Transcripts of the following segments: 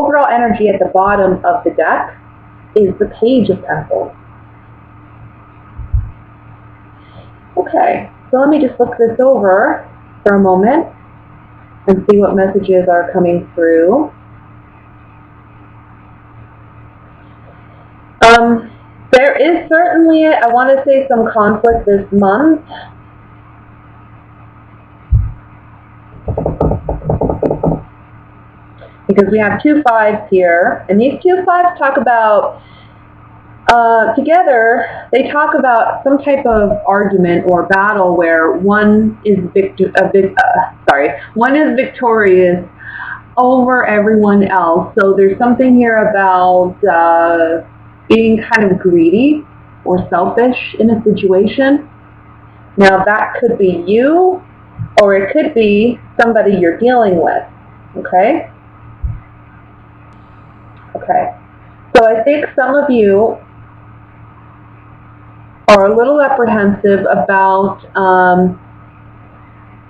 overall energy at the bottom of the deck is the Page of Pentacles. Okay, so let me just look this over for a moment and see what messages are coming through. There is certainly, I want to say, some conflict this month. Because we have 2 5s here, and these 2 5s talk about, together, they talk about some type of argument or battle where one is one is victorious over everyone else. So there's something here about being kind of greedy or selfish in a situation. Now that could be you, or it could be somebody you're dealing with, okay? Okay, so I think some of you are a little apprehensive about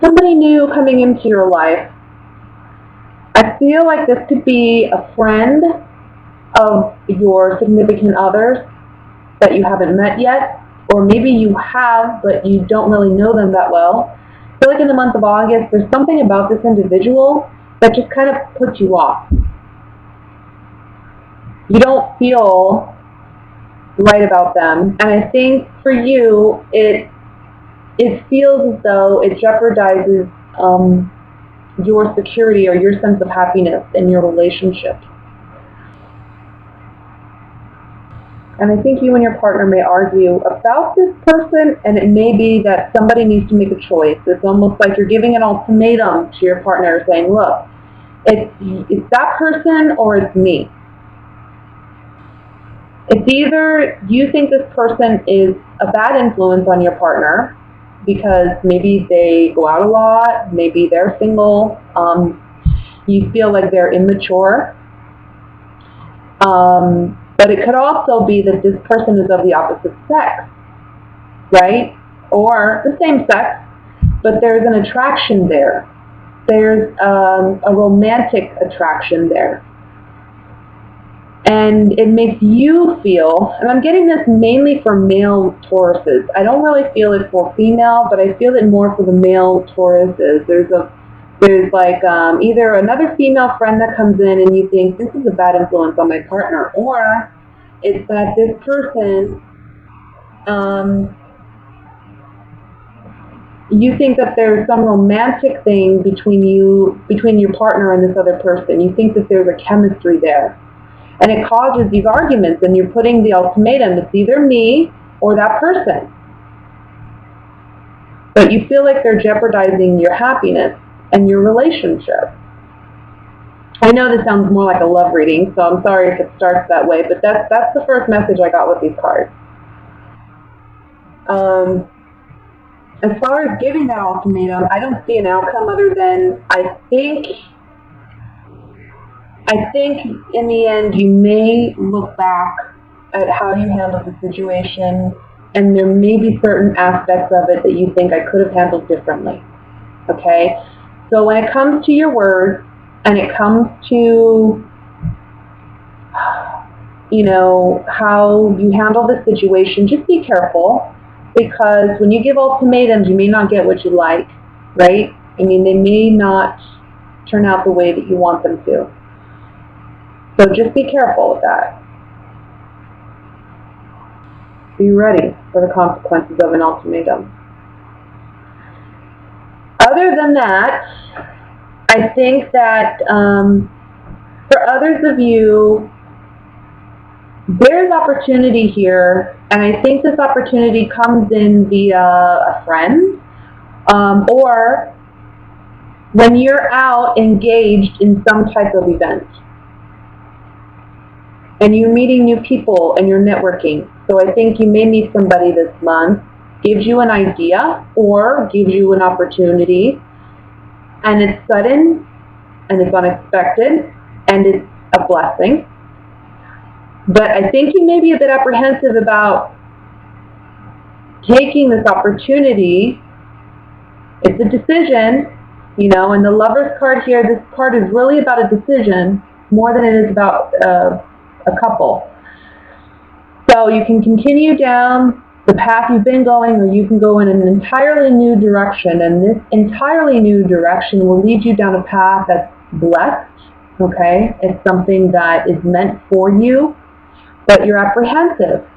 somebody new coming into your life. I feel like this could be a friend of your significant others that you haven't met yet, or maybe you have, but you don't really know them that well. I feel like in the month of August, there's something about this individual that just kind of puts you off. You don't feel right about them, and I think for you, it feels as though it jeopardizes your security or your sense of happiness in your relationship. And I think you and your partner may argue about this person, and it may be that somebody needs to make a choice. It's almost like you're giving an ultimatum to your partner, saying, look, it's that person or it's me. It's either you think this person is a bad influence on your partner because maybe they go out a lot, maybe they're single, you feel like they're immature, but it could also be that this person is of the opposite sex, right? Or the same sex, but there's an attraction there. There's a romantic attraction there. And it makes you feel, and I'm getting this mainly for male Tauruses. I don't really feel it for female, but I feel it more for the male Tauruses. There's like either another female friend that comes in and you think, this is a bad influence on my partner, or it's that this person, you think that there's some romantic thing between your partner and this other person. You think that there's a chemistry there. And it causes these arguments, and you're putting the ultimatum, it's either me or that person. But you feel like they're jeopardizing your happiness and your relationship. I know this sounds more like a love reading, so I'm sorry if it starts that way, but that's the first message I got with these cards. As far as giving that ultimatum, I don't see an outcome other than I think in the end you may look back at how you handled the situation, and there may be certain aspects of it that you think I could have handled differently. Okay? So when it comes to your words, and it comes to, you know, how you handle the situation, just be careful, because when you give ultimatums, you may not get what you like, right? I mean, they may not turn out the way that you want them to. So just be careful with that. Be ready for the consequences of an ultimatum. Other than that, I think that for others of you, there's opportunity here, and I think this opportunity comes in via a friend, or when you're out engaged in some type of event. And you're meeting new people and you're networking. So I think you may meet somebody this month, gives you an idea or gives you an opportunity, and it's sudden and it's unexpected and it's a blessing. But I think you may be a bit apprehensive about taking this opportunity. It's a decision, you know, and the Lover's card here, this card is really about a decision. more than it is about a couple. So you can continue down the path you've been going, or you can go in an entirely new direction, and this entirely new direction will lead you down a path that's blessed, okay? It's something that is meant for you, but you're apprehensive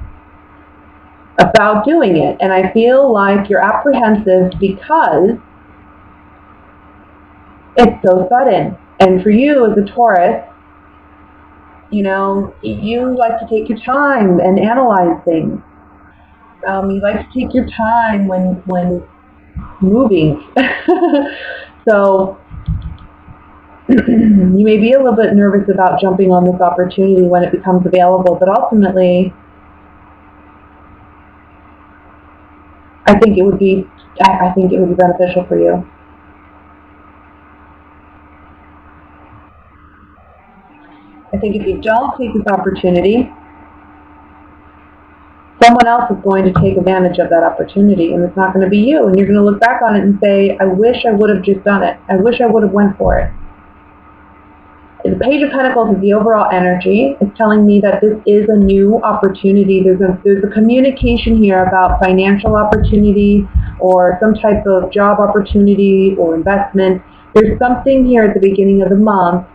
about doing it. And I feel like you're apprehensive because it's so sudden. And for you as a Taurus, you know, you like to take your time and analyze things. You like to take your time when moving. So you may be a little bit nervous about jumping on this opportunity when it becomes available, but ultimately, I think it would be beneficial for you. I think if you don't take this opportunity, someone else is going to take advantage of that opportunity, and it's not going to be you. And you're going to look back on it and say, I wish I would have just done it. I wish I would have went for it. The Page of Pentacles is the overall energy. It's telling me that this is a new opportunity. There's a communication here about financial opportunity or some type of job opportunity or investment. There's something here at the beginning of the month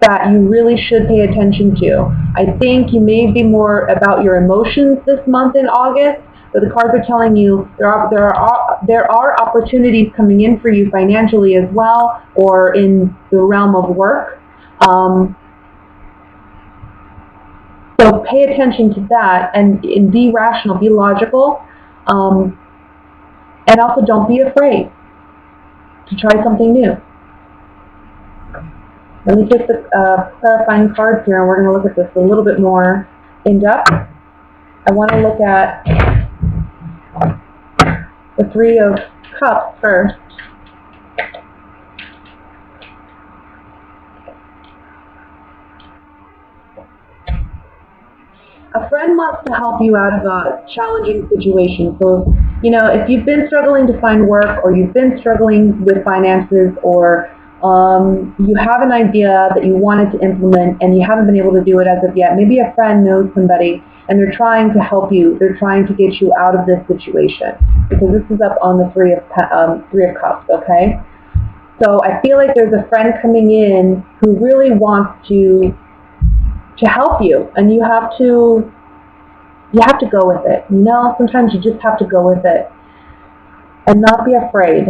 that you really should pay attention to. I think you may be more about your emotions this month in August, but the cards are telling you there are opportunities coming in for you financially as well, or in the realm of work. So pay attention to that, and be rational, be logical, and also don't be afraid to try something new. Let me get the clarifying cards here, and we're going to look at this a little bit more in depth. I want to look at the Three of Cups first. A friend wants to help you out of a challenging situation. So, you know, if you've been struggling to find work, or you've been struggling with finances, or you have an idea that you wanted to implement and you haven't been able to do it as of yet. Maybe a friend knows somebody and they're trying to help you. They're trying to get you out of this situation, because this is up on the Three of Cups, okay? So I feel like there's a friend coming in who really wants to help you, and you have to go with it. You know, sometimes you just have to go with it and not be afraid.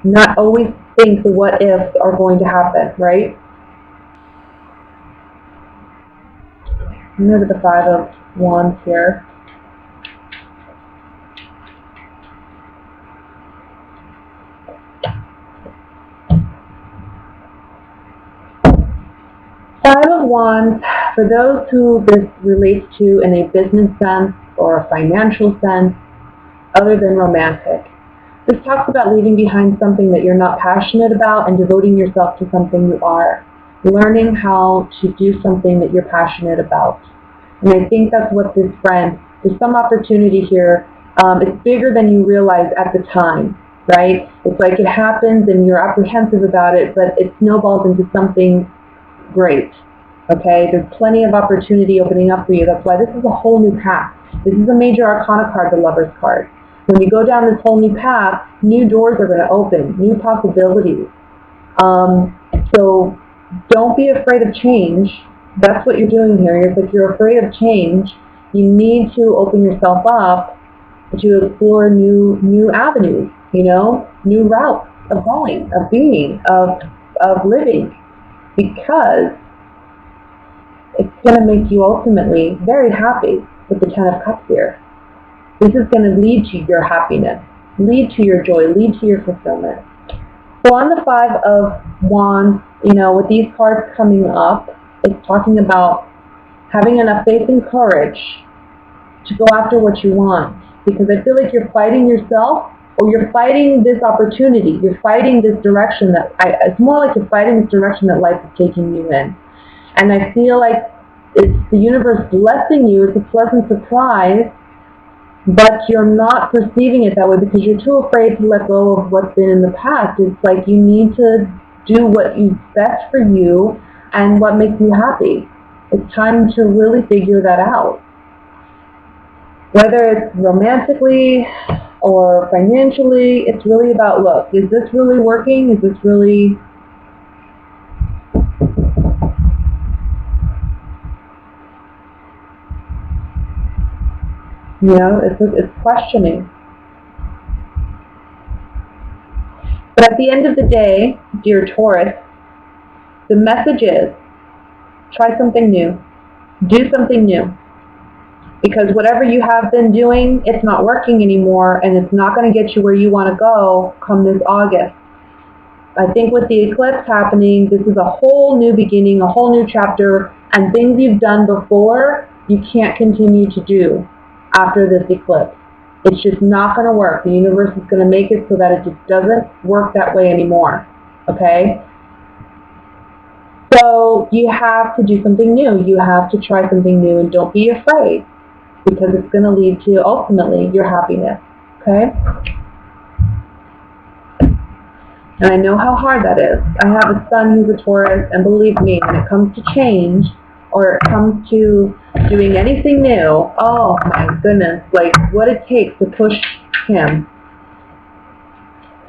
Not always think the what ifs are going to happen, right? Look at the Five of Wands here. Five of Wands, for those who this relates to in a business sense or a financial sense, other than romantic. This talks about leaving behind something that you're not passionate about and devoting yourself to something you are. Learning how to do something that you're passionate about. And I think that's what this friend, there's some opportunity here. It's bigger than you realize at the time, right? It's like it happens and you're apprehensive about it, but it snowballs into something great, okay? There's plenty of opportunity opening up for you. That's why this is a whole new path. This is a major arcana card, the Lover's card. When you go down this whole new path, new doors are going to open, new possibilities. So don't be afraid of change. That's what you're doing here. If you're afraid of change, you need to open yourself up to explore new avenues, you know, new routes of going, of being, of living, because it's going to make you ultimately very happy with the Ten of Cups here. This is going to lead to your happiness, lead to your joy, lead to your fulfillment. So on the Five of Wands, you know, with these cards coming up, it's talking about having enough faith and courage to go after what you want. Because I feel like you're fighting yourself, or you're fighting this opportunity. You're fighting this direction it's more like you're fighting this direction that life is taking you in. And I feel like it's the universe blessing you. It's a pleasant surprise. But you're not perceiving it that way because you're too afraid to let go of what's been in the past. It's like you need to do what is best for you, and what makes you happy. It's time to really figure that out. Whether it's romantically or financially, it's really about, look, is this really working? Is this really... You know, it's questioning. But at the end of the day, dear Taurus, the message is, try something new. Do something new. Because whatever you have been doing, it's not working anymore, and it's not going to get you where you want to go come this August. I think with the eclipse happening, this is a whole new beginning, a whole new chapter, and things you've done before, you can't continue to do after this eclipse. It's just not going to work. The universe is going to make it so that it just doesn't work that way anymore. Okay? So you have to do something new. You have to try something new, and don't be afraid, because it's going to lead to, ultimately, your happiness. Okay? And I know how hard that is. I have a son who's a Taurus, and believe me, when it comes to change, or it comes to doing anything new, oh my goodness, like what it takes to push him.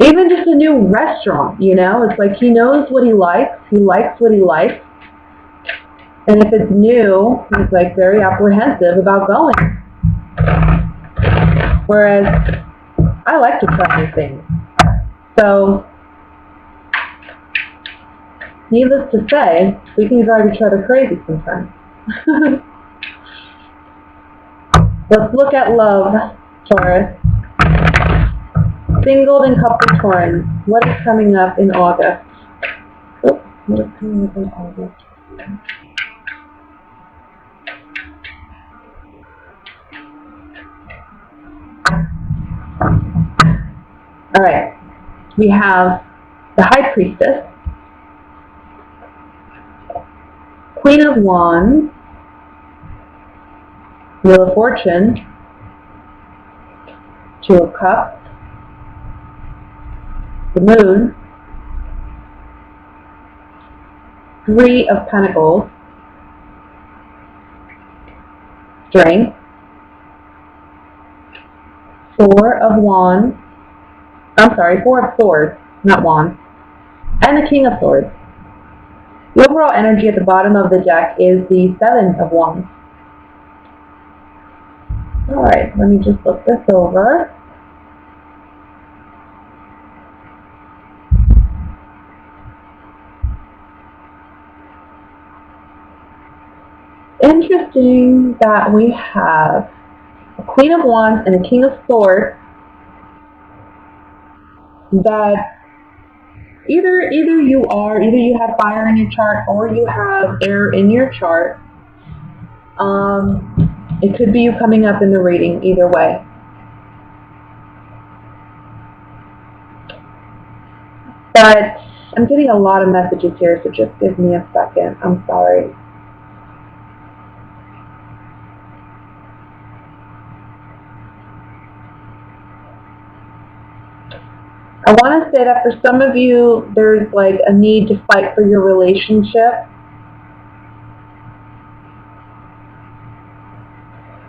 Even just a new restaurant, you know, it's like he knows what he likes what he likes, and if it's new, he's like very apprehensive about going. Whereas I like to try new things. So, needless to say, we can drive each other crazy sometimes. Let's look at love, Taurus. Singled and coupled Taurus. What is coming up in August? Oops, what is coming up in August? Alright, we have the High Priestess, Queen of Wands, Wheel of Fortune, Two of Cups, the Moon, Three of Pentacles, Strength, Four of Swords, not Wands, and the King of Swords. The overall energy at the bottom of the deck is the Seven of Wands. Alright, let me just look this over. Interesting that we have a Queen of Wands and a King of Swords that either you have fire in your chart or you have air in your chart. It could be you coming up in the reading, either way. But I'm getting a lot of messages here, so just give me a second. I'm sorry. I want to say that for some of you, there's like a need to fight for your relationship.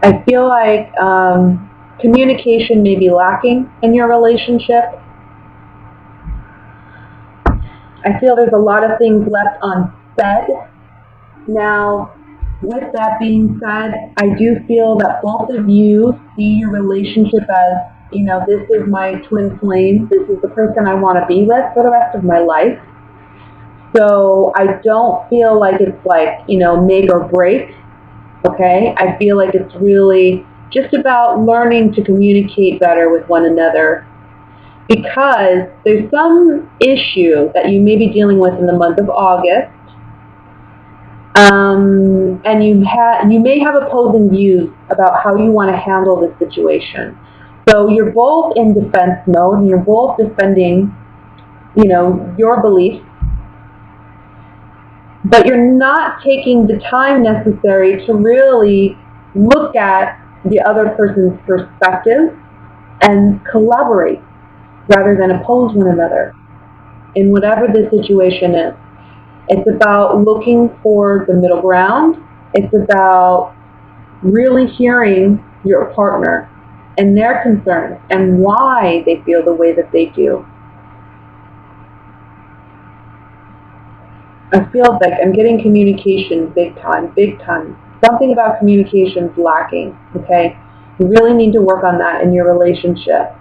I feel like communication may be lacking in your relationship. I feel there's a lot of things left unsaid. Now, with that being said, I do feel that both of you see your relationship as, you know, this is my twin flame. This is the person I want to be with for the rest of my life. So I don't feel like it's like, you know, make or break. Okay? I feel like it's really just about learning to communicate better with one another. Because there's some issue that you may be dealing with in the month of August. And you may have opposing views about how you want to handle this situation. So you're both in defense mode, and you're both defending, you know, your beliefs, but you're not taking the time necessary to really look at the other person's perspective and collaborate rather than oppose one another in whatever the situation is. It's about looking for the middle ground. It's about really hearing your partner and their concerns and why they feel the way that they do. I feel like I'm getting communication big time, big time. Something about communication is lacking, okay? You really need to work on that in your relationship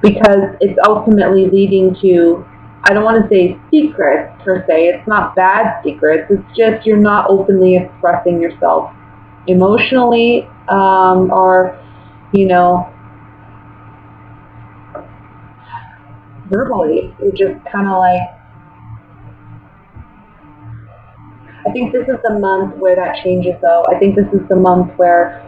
because it's ultimately leading to, I don't want to say secrets per se, it's not bad secrets, it's just you're not openly expressing yourself emotionally or, you know, verbally. You're just kind of like, I think this is the month where that changes though. I think this is the month where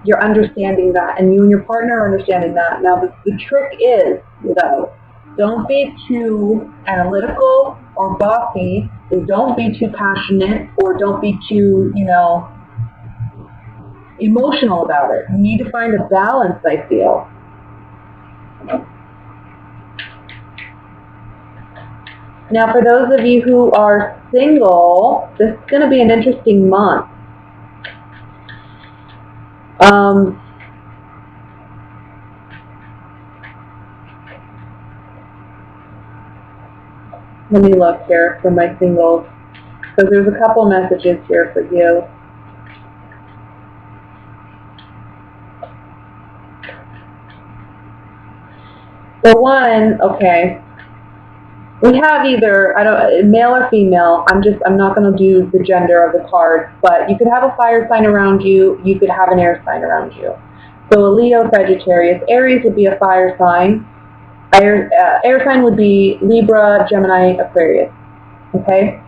you're understanding that and you and your partner are understanding that. Now the trick is, though, don't be too analytical or bossy, or don't be too passionate, or don't be too, you know, emotional about it. You need to find a balance, I feel. Now, for those of you who are single, this is going to be an interesting month. Let me look here for my singles. So there's a couple messages here for you. For one, okay, we have either, male or female. I'm not going to do the gender of the card, but you could have a fire sign around you. You could have an air sign around you. So a Leo, Sagittarius, Aries would be a fire sign. Air sign would be Libra, Gemini, Aquarius. Okay.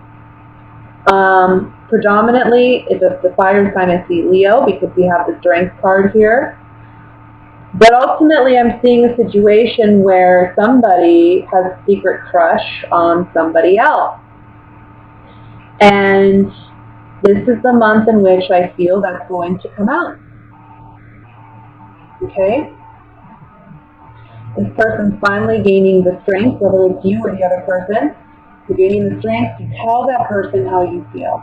Predominantly, the fire sign I see Leo because we have the Strength card here. But ultimately, I'm seeing a situation where somebody has a secret crush on somebody else. And this is the month in which I feel that's going to come out. Okay? This person's finally gaining the strength, whether it's you or the other person, you're gaining the strength to tell that person how you feel.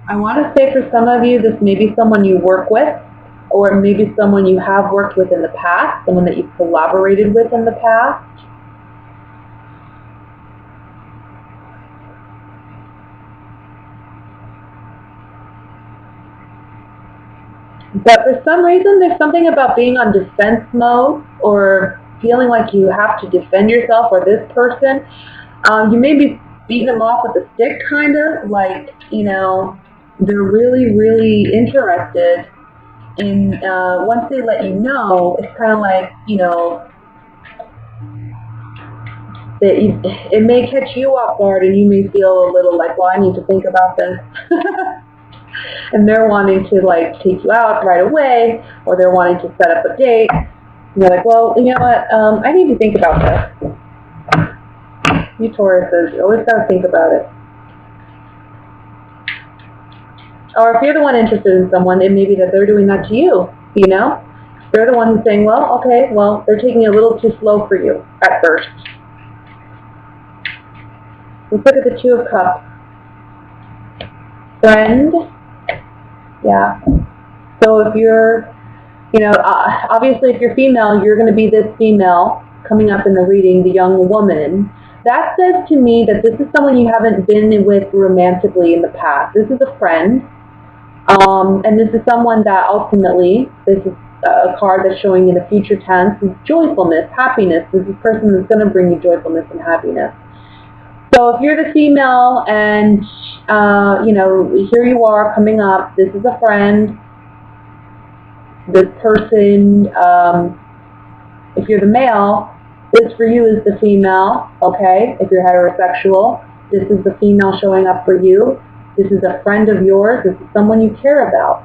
I want to say for some of you, this may be someone you work with, or maybe someone you have worked with in the past, someone that you've collaborated with in the past. But for some reason, there's something about being on defense mode or feeling like you have to defend yourself or this person. You may be beating them off with a stick, kind of, like, you know, they're really, really interested in, once they let you know, it's kind of like, you know, that it may catch you off guard and you may feel a little like, well, I need to think about this. And they're wanting to, like, take you out right away, or they're wanting to set up a date. And you're like, well, you know what, I need to think about this. You Tauruses, you always got to think about it. Or if you're the one interested in someone, it may be that they're doing that to you, you know? They're the one who's saying, well, okay, well, they're taking it a little too slow for you at first. Let's look at the Two of Cups. Friend. Yeah. So if you're, you know, obviously if you're female, you're going to be this female coming up in the reading, the young woman. That says to me that this is someone you haven't been with romantically in the past. This is a friend. And this is someone that ultimately, this is a card that's showing in the future tense, is joyfulness, happiness. This is a person that's going to bring you joyfulness and happiness. So if you're the female and, you know, here you are coming up, this is a friend, this person, if you're the male, this for you is the female, okay? If you're heterosexual, this is the female showing up for you. This is a friend of yours. This is someone you care about.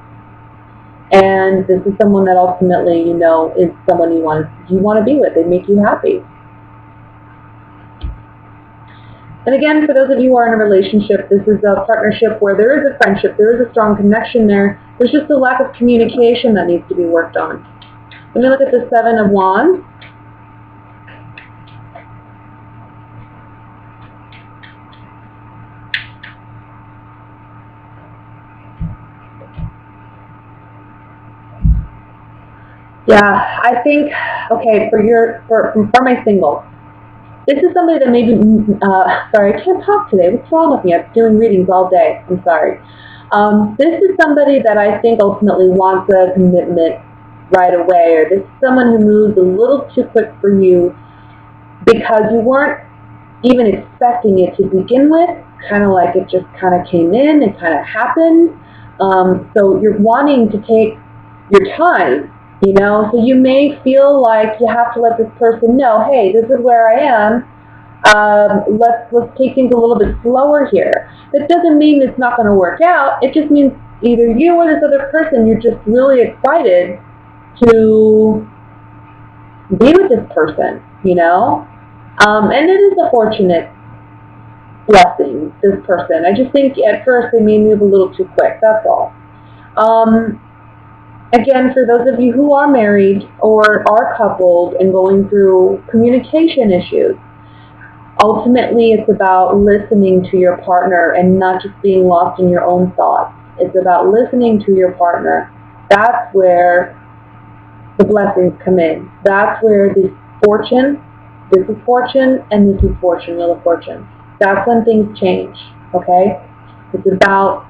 And this is someone that ultimately, you know, is someone you want to be with. They make you happy. And again, for those of you who are in a relationship, this is a partnership where there is a friendship, there is a strong connection there. There's just a lack of communication that needs to be worked on. Let me look at the Seven of Wands. Yeah, I think, okay, for my singles, this is somebody that maybe, sorry, I can't talk today. What's wrong with me? I'm doing readings all day. I'm sorry. This is somebody that I think ultimately wants a commitment right away, or this is someone who moves a little too quick for you because you weren't even expecting it to begin with, kind of like it just kind of came in, it kind of happened. So you're wanting to take your time, you know, so you may feel like you have to let this person know, hey, this is where I am. Let's take things a little bit slower here. That doesn't mean it's not going to work out. It just means either you or this other person, you're just really excited to be with this person, you know. And it is a fortunate blessing, this person. I just think at first they may move a little too quick, that's all. Again, for those of you who are married or are coupled and going through communication issues, ultimately it's about listening to your partner and not just being lost in your own thoughts. It's about listening to your partner. That's where the blessings come in. That's where this is fortune, and this is fortune, Wheel of Fortune. That's when things change, okay? It's about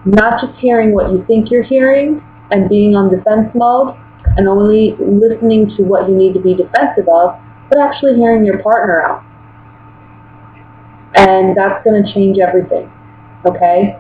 not just hearing what you think you're hearing and being on defense mode and only listening to what you need to be defensive of, but actually hearing your partner out. And that's going to change everything, okay?